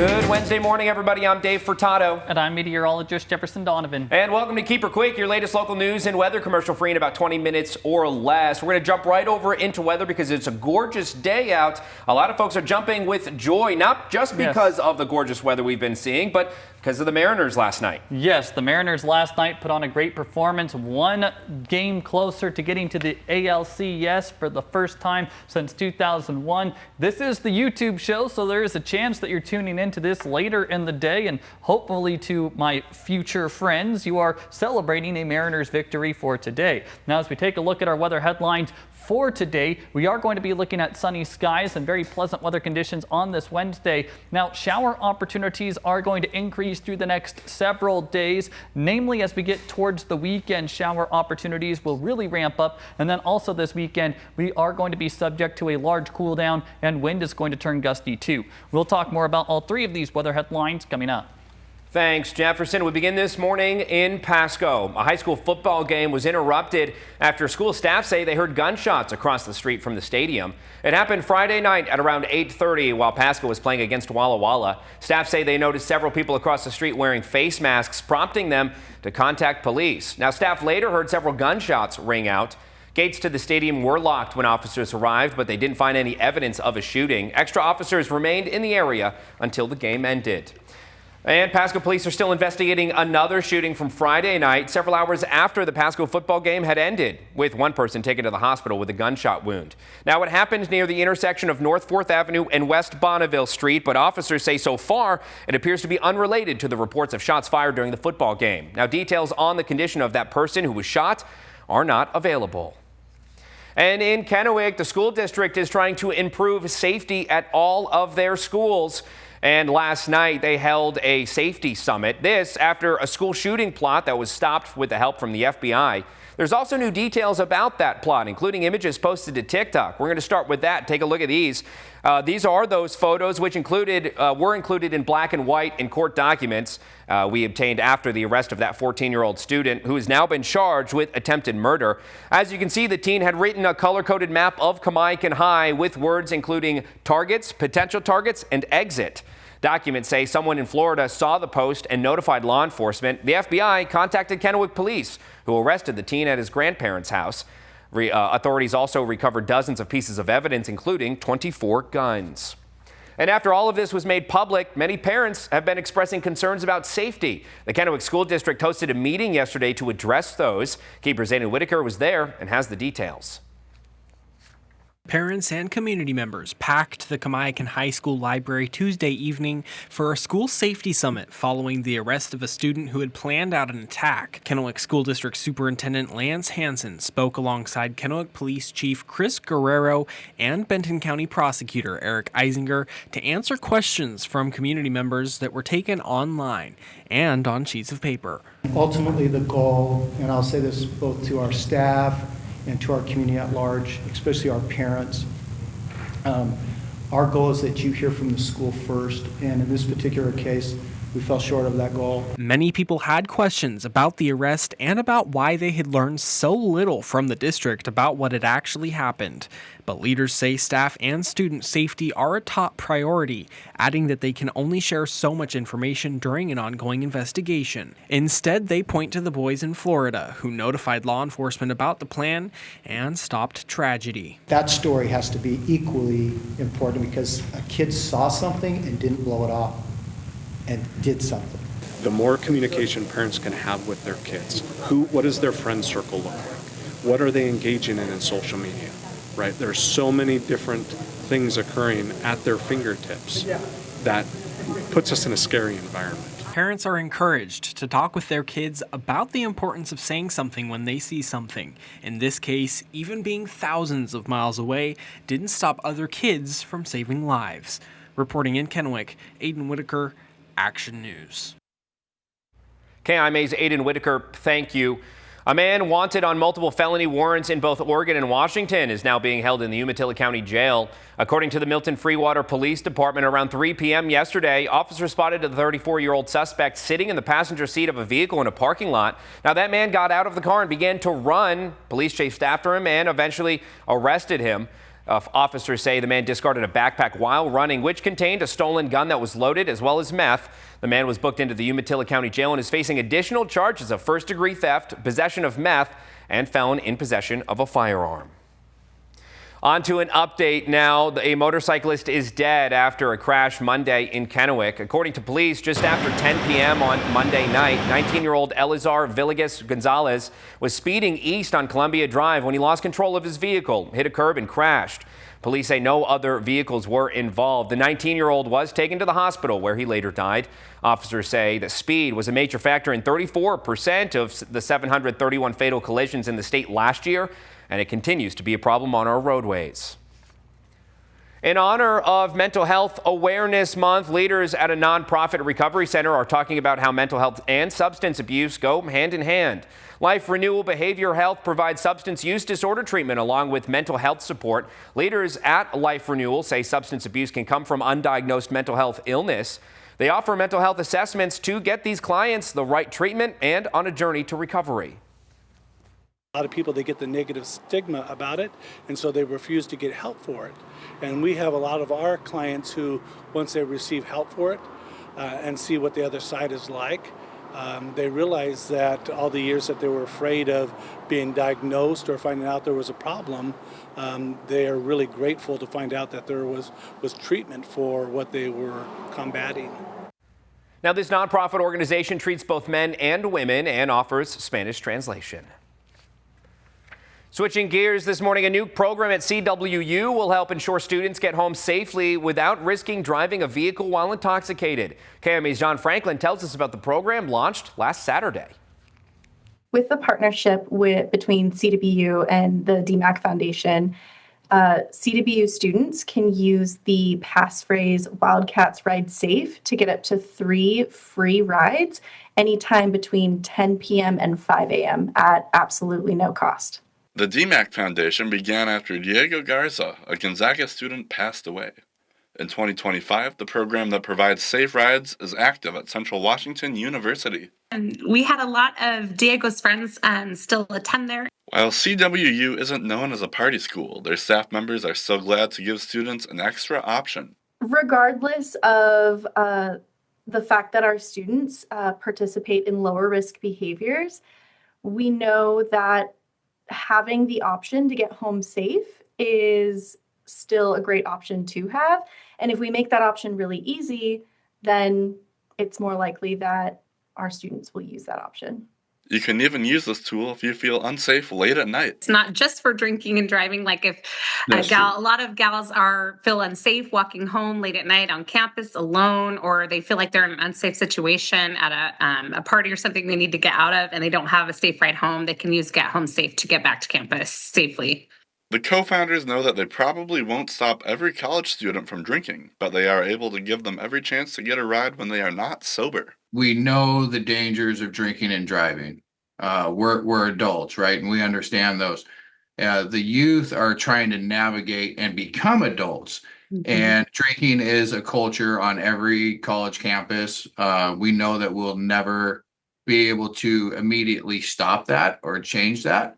Good Wednesday morning, everybody. I'm Dave Furtado. And I'm meteorologist Jefferson Donovan. And welcome to Keep Her Quick, your latest local news and weather commercial free in about 20 minutes or less. We're going to jump right over into weather because it's a gorgeous day out. A lot of folks are jumping with joy, not just because of the gorgeous weather we've been seeing, but because of the Mariners last night. Yes, the Mariners last night put on a great performance. One game closer to getting to the ALCS for the first time since 2001. This is the YouTube show, so there is a chance that you're tuning into this later in the day, and hopefully to my future friends, you are celebrating a Mariners victory for today. Now, as we take a look at our weather headlines for today, we are going to be looking at sunny skies and very pleasant weather conditions on this Wednesday. Now, shower opportunities are going to increase through the next several days, namely as we get towards the weekend. Shower opportunities will really ramp up, and then also this weekend we are going to be subject to a large cool down, and wind is going to turn gusty too. We'll talk more about all three of these weather headlines coming up. Thanks, Jefferson. We begin this morning in Pasco. A high school football game was interrupted after school staff say they heard gunshots across the street from the stadium. It happened Friday night at around 8:30 while Pasco was playing against Walla Walla. Staff say they noticed several people across the street wearing face masks, prompting them to contact police. Now, staff later heard several gunshots ring out. Gates to the stadium were locked when officers arrived, but they didn't find any evidence of a shooting. Extra officers remained in the area until the game ended. And Pasco Police are still investigating another shooting from Friday night, several hours after the Pasco football game had ended, with one person taken to the hospital with a gunshot wound. Now, it happened near the intersection of North 4th Avenue and West Bonneville Street, but officers say so far it appears to be unrelated to the reports of shots fired during the football game. Now, details on the condition of that person who was shot are not available. And in Kennewick, the school district is trying to improve safety at all of their schools. And last night they held a safety summit. This after a school shooting plot that was stopped with the help from the FBI. There's also new details about that plot, including images posted to TikTok. We're going to start with that. Take a look at these. These are those photos which were included in black and white in court documents we obtained after the arrest of that 14-year-old student who has now been charged with attempted murder. As you can see, the teen had written a color-coded map of Kamiakin High with words including targets, potential targets, and exit. Documents say someone in Florida saw the post and notified law enforcement. The FBI contacted Kennewick Police, who arrested the teen at his grandparents' house. Authorities also recovered dozens of pieces of evidence, including 24 guns. And after all of this was made public, many parents have been expressing concerns about safety. The Kennewick School District hosted a meeting yesterday to address those. KEPR's Aiden Whitaker was there and has the details. Parents and community members packed the Kamiakin High School library Tuesday evening for a school safety summit following the arrest of a student who had planned out an attack. Kennewick School District Superintendent Lance Hansen spoke alongside Kennewick Police Chief Chris Guerrero and Benton County Prosecutor Eric Eisinger to answer questions from community members that were taken online and on sheets of paper. Ultimately, the goal, and I'll say this both to our staff and to our community at large, especially our parents. Our goal is that you hear from the school first, and in this particular case, we fell short of that goal. Many people had questions about the arrest and about why they had learned so little from the district about what had actually happened. But leaders say staff and student safety are a top priority, adding that they can only share so much information during an ongoing investigation. Instead, they point to the boys in Florida who notified law enforcement about the plan and stopped tragedy. That story has to be equally important because a kid saw something and didn't blow it off and did something. The more communication parents can have with their kids, what does their friend circle look like? What are they engaging in social media? Right? There's so many different things occurring at their fingertips that puts us in a scary environment. Parents are encouraged to talk with their kids about the importance of saying something when they see something. In this case, even being thousands of miles away didn't stop other kids from saving lives. Reporting in Kennewick, Aiden Whitaker, Action News. KIMA's Aiden Whitaker, thank you. A man wanted on multiple felony warrants in both Oregon and Washington is now being held in the Umatilla County Jail. According to the Milton Freewater Police Department, around 3 p.m. yesterday, officers spotted a 34-year-old suspect sitting in the passenger seat of a vehicle in a parking lot. Now, that man got out of the car and began to run. Police chased after him and eventually arrested him. Officers say the man discarded a backpack while running, which contained a stolen gun that was loaded, as well as meth. The man was booked into the Umatilla County Jail and is facing additional charges of first-degree theft, possession of meth, and felon in possession of a firearm. On to an update now. A motorcyclist is dead after a crash Monday in Kennewick. According to police, just after 10 p.m. on Monday night, 19-year-old Elizar Villegas Gonzalez was speeding east on Columbia Drive when he lost control of his vehicle, hit a curb, and crashed. Police say no other vehicles were involved. The 19-year-old was taken to the hospital where he later died. Officers say that speed was a major factor in 34% of the 731 fatal collisions in the state last year, and it continues to be a problem on our roadways. In honor of Mental Health Awareness Month, leaders at a nonprofit recovery center are talking about how mental health and substance abuse go hand in hand. Life Renewal Behavioral Health provides substance use disorder treatment along with mental health support. Leaders at Life Renewal say substance abuse can come from undiagnosed mental health illness. They offer mental health assessments to get these clients the right treatment and on a journey to recovery. A lot of people, they get the negative stigma about it, and so they refuse to get help for it. And we have a lot of our clients who, once they receive help for it and see what the other side is like, they realize that all the years that they were afraid of being diagnosed or finding out there was a problem, they are really grateful to find out that there was treatment for what they were combating. Now, this nonprofit organization treats both men and women and offers Spanish translation. Switching gears this morning, a new program at CWU will help ensure students get home safely without risking driving a vehicle while intoxicated. KMA's John Franklin tells us about the program launched last Saturday. With the partnership between CWU and the DMAC Foundation, CWU students can use the passphrase Wildcats Ride Safe to get up to 3 free rides anytime between 10 p.m. and 5 a.m. at absolutely no cost. The DMAC Foundation began after Diego Garza, a Gonzaga student, passed away. In 2025, the program that provides safe rides is active at Central Washington University. And we had a lot of Diego's friends still attend there. While CWU isn't known as a party school, their staff members are so glad to give students an extra option. Regardless of the fact that our students participate in lower risk behaviors, we know that having the option to get home safe is still a great option to have. And if we make that option really easy, then it's more likely that our students will use that option. You can even use this tool if you feel unsafe late at night. It's not just for drinking and driving. Like if a lot of gals feel unsafe walking home late at night on campus alone, or they feel like they're in an unsafe situation at a party or something they need to get out of, and they don't have a safe ride home, they can use Get Home Safe to get back to campus safely. The co-founders know that they probably won't stop every college student from drinking, but they are able to give them every chance to get a ride when they are not sober. We know the dangers of drinking and driving. We're adults, right? And we understand those. The youth are trying to navigate and become adults. Mm-hmm. And drinking is a culture on every college campus. We know that we'll never be able to immediately stop that or change that.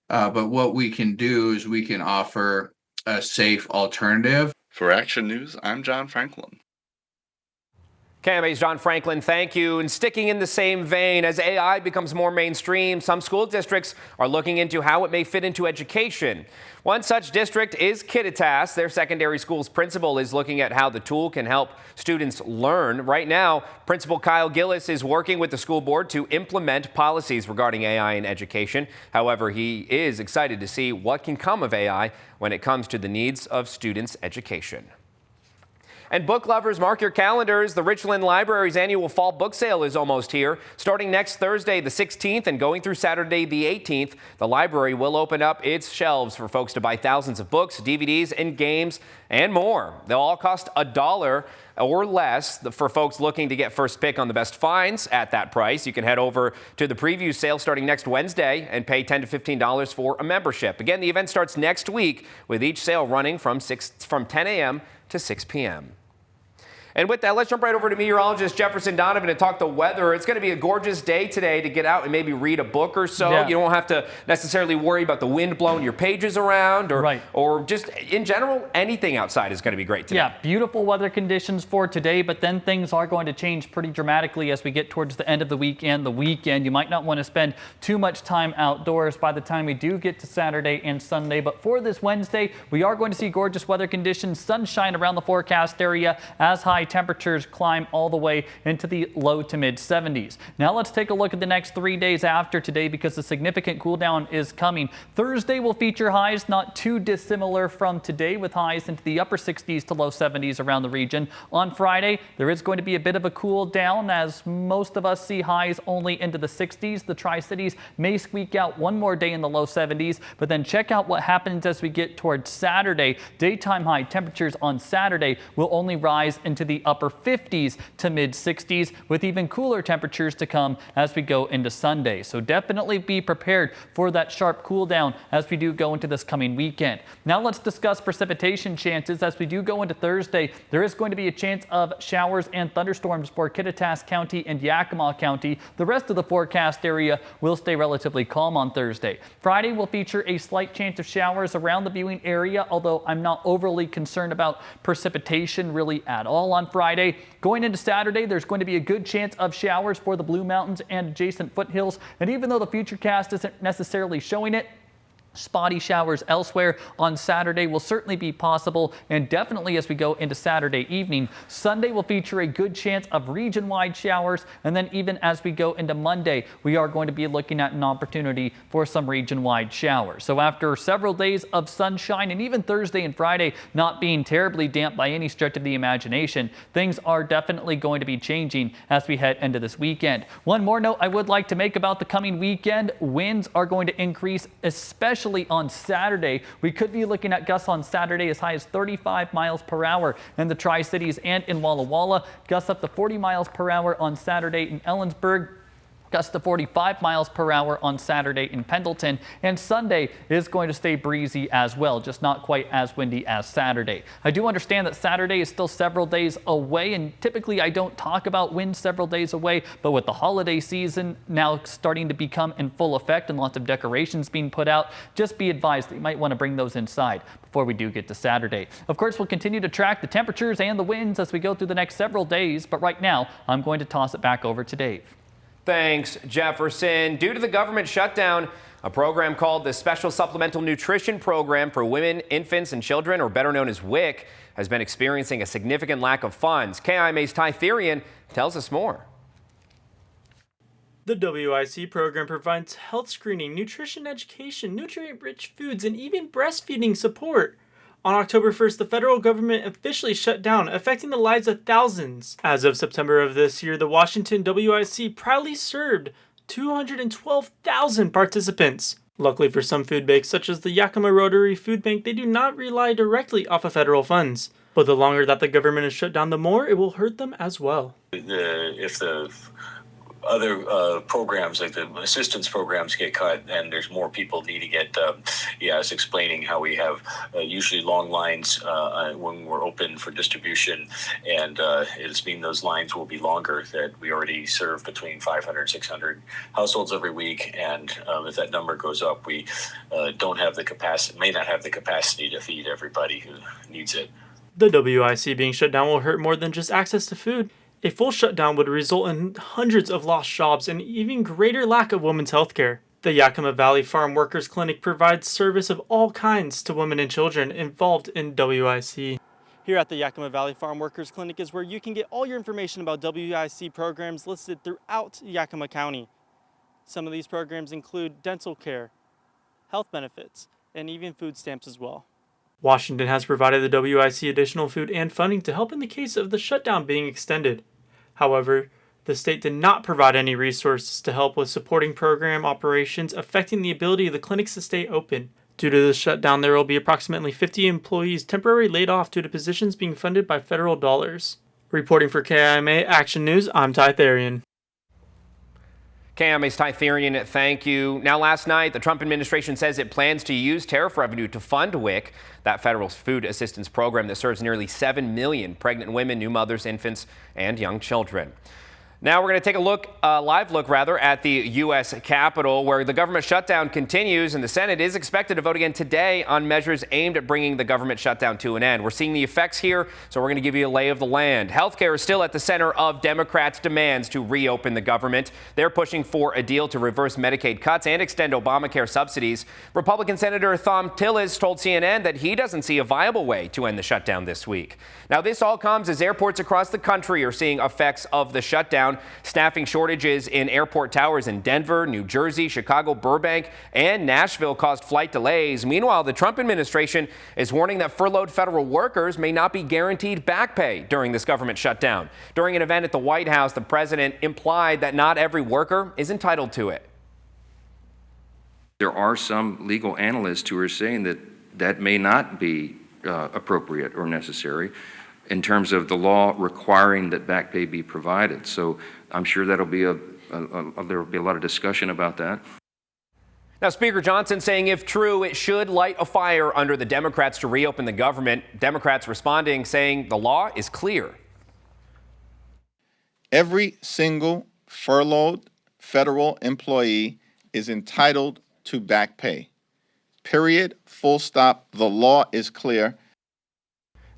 But what we can do is we can offer a safe alternative. For Action News, I'm John Franklin. KMA's John Franklin, thank you. And sticking in the same vein, as AI becomes more mainstream, some school districts are looking into how it may fit into education. One such district is Kittitas. Their secondary school's principal is looking at how the tool can help students learn. Right now, Principal Kyle Gillis is working with the school board to implement policies regarding AI in education. However, he is excited to see what can come of AI when it comes to the needs of students' education. And book lovers, mark your calendars. The Richland Library's annual fall book sale is almost here. Starting next Thursday, the 16th, and going through Saturday, the 18th, the library will open up its shelves for folks to buy thousands of books, DVDs, and games, and more. They'll all cost $1 or less for folks looking to get first pick on the best finds at that price. You can head over to the preview sale starting next Wednesday and pay $10 to $15 for a membership. Again, the event starts next week with each sale running from 10 a.m. to 6 p.m. And with that, let's jump right over to meteorologist Jefferson Donovan to talk the weather. It's going to be a gorgeous day today to get out and maybe read a book or so. Yeah. You don't have to necessarily worry about the wind blowing your pages around or just in general, anything outside is going to be great today. Yeah, beautiful weather conditions for today, but then things are going to change pretty dramatically as we get towards the end of the week and the weekend. You might not want to spend too much time outdoors by the time we do get to Saturday and Sunday, but for this Wednesday, we are going to see gorgeous weather conditions, sunshine around the forecast area as high temperatures climb all the way into the low to mid 70s. Now let's take a look at the next 3 days after today because a significant cool down is coming. Thursday will feature highs not too dissimilar from today with highs into the upper 60s to low 70s around the region. On Friday, there is going to be a bit of a cool down as most of us see highs only into the 60s. The Tri-Cities may squeak out one more day in the low 70s, but then check out what happens as we get towards Saturday. Daytime high temperatures on Saturday will only rise into the upper 50s to mid 60s with even cooler temperatures to come as we go into Sunday. So definitely be prepared for that sharp cool down as we do go into this coming weekend. Now let's discuss precipitation chances as we do go into Thursday. There is going to be a chance of showers and thunderstorms for Kittitas County and Yakima County. The rest of the forecast area will stay relatively calm on Thursday. Friday will feature a slight chance of showers around the viewing area, although I'm not overly concerned about precipitation really at all on Friday. Going into Saturday, there's going to be a good chance of showers for the Blue Mountains and adjacent foothills. And even though the Futurecast isn't necessarily showing it, spotty showers elsewhere on Saturday will certainly be possible, and definitely as we go into Saturday evening. Sunday will feature a good chance of region-wide showers, and then even as we go into Monday, we are going to be looking at an opportunity for some region-wide showers. So after several days of sunshine and even Thursday and Friday not being terribly damp by any stretch of the imagination, things are definitely going to be changing as we head into this weekend. One more note I would like to make about the coming weekend: winds are going to increase, especially on Saturday. We could be looking at gusts on Saturday as high as 35 miles per hour in the Tri-Cities and in Walla Walla. Gusts up to 40 miles per hour on Saturday in Ellensburg. Gusts to 45 miles per hour on Saturday in Pendleton, and Sunday is going to stay breezy as well, just not quite as windy as Saturday. I do understand that Saturday is still several days away, and typically I don't talk about winds several days away, but with the holiday season now starting to become in full effect and lots of decorations being put out, just be advised that you might want to bring those inside before we do get to Saturday. Of course, we'll continue to track the temperatures and the winds as we go through the next several days, but right now I'm going to toss it back over to Dave. Thanks, Jefferson. Due to the government shutdown, a program called the Special Supplemental Nutrition Program for Women, Infants, and Children, or better known as WIC, has been experiencing a significant lack of funds. KIMA's Ty Therian tells us more. The WIC program provides health screening, nutrition education, nutrient-rich foods, and even breastfeeding support. On October 1st, the federal government officially shut down, affecting the lives of thousands. As of September of this year, the Washington WIC proudly served 212,000 participants. Luckily for some food banks, such as the Yakima Rotary Food Bank, they do not rely directly off of federal funds. But the longer that the government is shut down, the more it will hurt them as well. If the other programs like the assistance programs get cut and there's more people needing it, it's explaining how we have usually long lines when we're open for distribution, and it's mean those lines will be longer, that we already serve between 500 600 households every week, and if that number goes up, we don't have the capacity, may not have the capacity to feed everybody who needs it. The WIC being shut down will hurt more than just access to food. A full shutdown would result in hundreds of lost jobs and even greater lack of women's health care. The Yakima Valley Farm Workers Clinic provides service of all kinds to women and children involved in WIC. Here at the Yakima Valley Farm Workers Clinic is where you can get all your information about WIC programs listed throughout Yakima County. Some of these programs include dental care, health benefits, and even food stamps as well. Washington has provided the WIC additional food and funding to help in the case of the shutdown being extended. However, the state did not provide any resources to help with supporting program operations affecting the ability of the clinics to stay open. Due to the shutdown, there will be approximately 50 employees temporarily laid off due to positions being funded by federal dollars. Reporting for KIMA Action News, I'm Ty Therian. KMA's Ty Therian, thank you. Now, last night, the Trump administration says it plans to use tariff revenue to fund WIC, that federal food assistance program that serves nearly 7 million pregnant women, new mothers, infants, and young children. Now we're going to take a live look at the U.S. Capitol, where the government shutdown continues, and the Senate is expected to vote again today on measures aimed at bringing the government shutdown to an end. We're seeing the effects here, so we're going to give you a lay of the land. Healthcare is still at the center of Democrats' demands to reopen the government. They're pushing for a deal to reverse Medicaid cuts and extend Obamacare subsidies. Republican Senator Thom Tillis told CNN that he doesn't see a viable way to end the shutdown this week. Now, this all comes as airports across the country are seeing effects of the shutdown. Staffing shortages in airport towers in Denver, New Jersey, Chicago, Burbank, and Nashville caused flight delays. Meanwhile, the Trump administration is warning that furloughed federal workers may not be guaranteed back pay during this government shutdown. During an event at the White House, the president implied that not every worker is entitled to it. There are some legal analysts who are saying that that may not be appropriate or necessary in terms of the law requiring that back pay be provided. So I'm sure that'll be there will be a lot of discussion about that. Now, Speaker Johnson saying if true, it should light a fire under the Democrats to reopen the government. Democrats responding, saying the law is clear. Every single furloughed federal employee is entitled to back pay. Period. Full stop. The law is clear.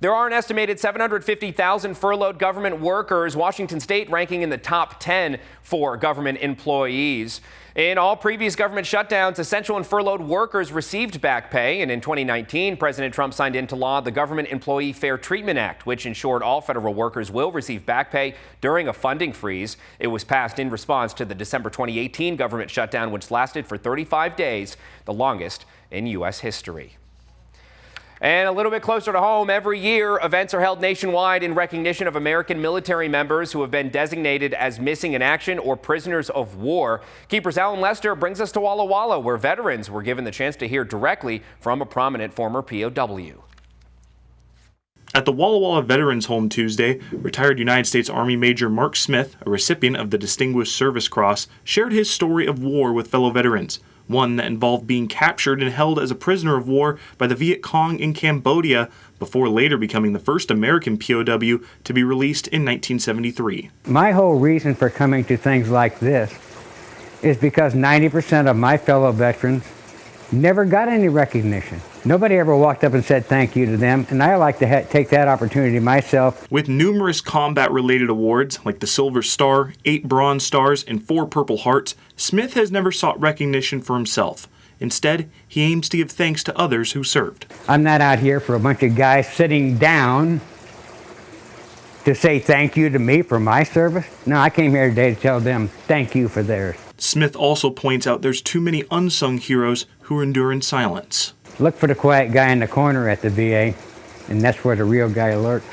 There are an estimated 750,000 furloughed government workers, Washington State ranking in the top 10 for government employees. In all previous government shutdowns, essential and furloughed workers received back pay. And in 2019, President Trump signed into law the Government Employee Fair Treatment Act, which ensured all federal workers will receive back pay during a funding freeze. It was passed in response to the December 2018 government shutdown, which lasted for 35 days, the longest in U.S. history. And a little bit closer to home, every year, events are held nationwide in recognition of American military members who have been designated as missing in action or prisoners of war. KEPR's Alan Lester brings us to Walla Walla, where veterans were given the chance to hear directly from a prominent former POW. At the Walla Walla Veterans Home Tuesday, retired United States Army Major Mark Smith, a recipient of the Distinguished Service Cross, shared his story of war with fellow veterans. One that involved being captured and held as a prisoner of war by the Viet Cong in Cambodia, before later becoming the first American POW to be released in 1973. My whole reason for coming to things like this is because 90% of my fellow veterans never got any recognition. Nobody ever walked up and said thank you to them, and I like to take that opportunity myself. With numerous combat-related awards, like the Silver Star, 8 Bronze Stars, and 4 Purple Hearts, Smith has never sought recognition for himself. Instead, he aims to give thanks to others who served. I'm not out here for a bunch of guys sitting down to say thank you to me for my service. No, I came here today to tell them thank you for theirs. Smith also points out there's too many unsung heroes who endure in silence. Look for the quiet guy in the corner at the VA, and that's where the real guy lurks.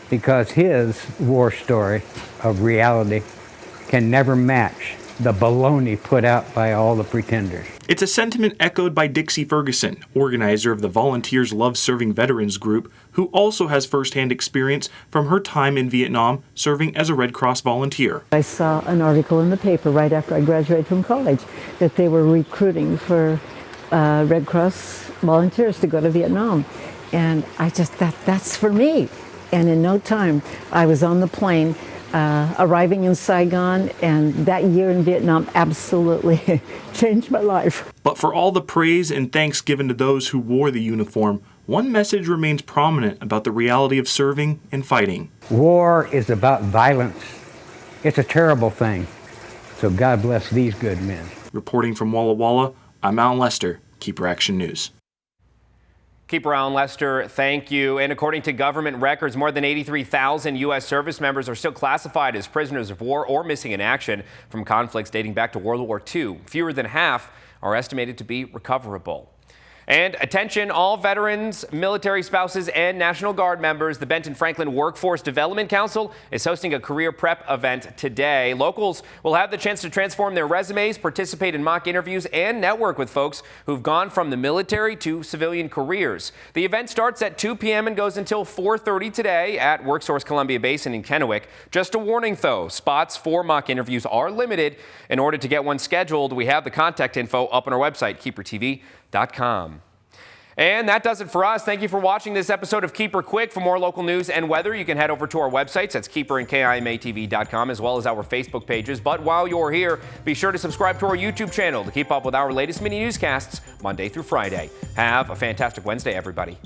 Because his war story of reality can never match the baloney put out by all the pretenders. It's a sentiment echoed by Dixie Ferguson, organizer of the Volunteers Love Serving Veterans group, who also has firsthand experience from her time in Vietnam serving as a Red Cross volunteer. I saw an article in the paper right after I graduated from college that they were recruiting for Red Cross volunteers to go to Vietnam. And I just thought, that's for me. And in no time, I was on the plane, arriving in Saigon, and that year in Vietnam absolutely changed my life. But for all the praise and thanks given to those who wore the uniform, one message remains prominent about the reality of serving and fighting. War is about violence. It's a terrible thing. So God bless these good men. Reporting from Walla Walla, I'm Alan Lester, KEPR Action News. KEPR Alan Lester, thank you. And according to government records, more than 83,000 U.S. service members are still classified as prisoners of war or missing in action from conflicts dating back to World War II. Fewer than half are estimated to be recoverable. And attention, all veterans, military spouses, and National Guard members. The Benton Franklin Workforce Development Council is hosting a career prep event today. Locals will have the chance to transform their resumes, participate in mock interviews, and network with folks who've gone from the military to civilian careers. The event starts at 2 p.m. and goes until 4:30 today at WorkSource Columbia Basin in Kennewick. Just a warning, though, spots for mock interviews are limited. In order to get one scheduled, we have the contact info up on our website, KEPRTV.com. And that does it for us. Thank you for watching this episode of Keeper Quick. For more local news and weather, you can head over to our websites. That's Keeper and KIMATV.com, as well as our Facebook pages. But while you're here, be sure to subscribe to our YouTube channel to keep up with our latest mini newscasts Monday through Friday. Have a fantastic Wednesday, everybody.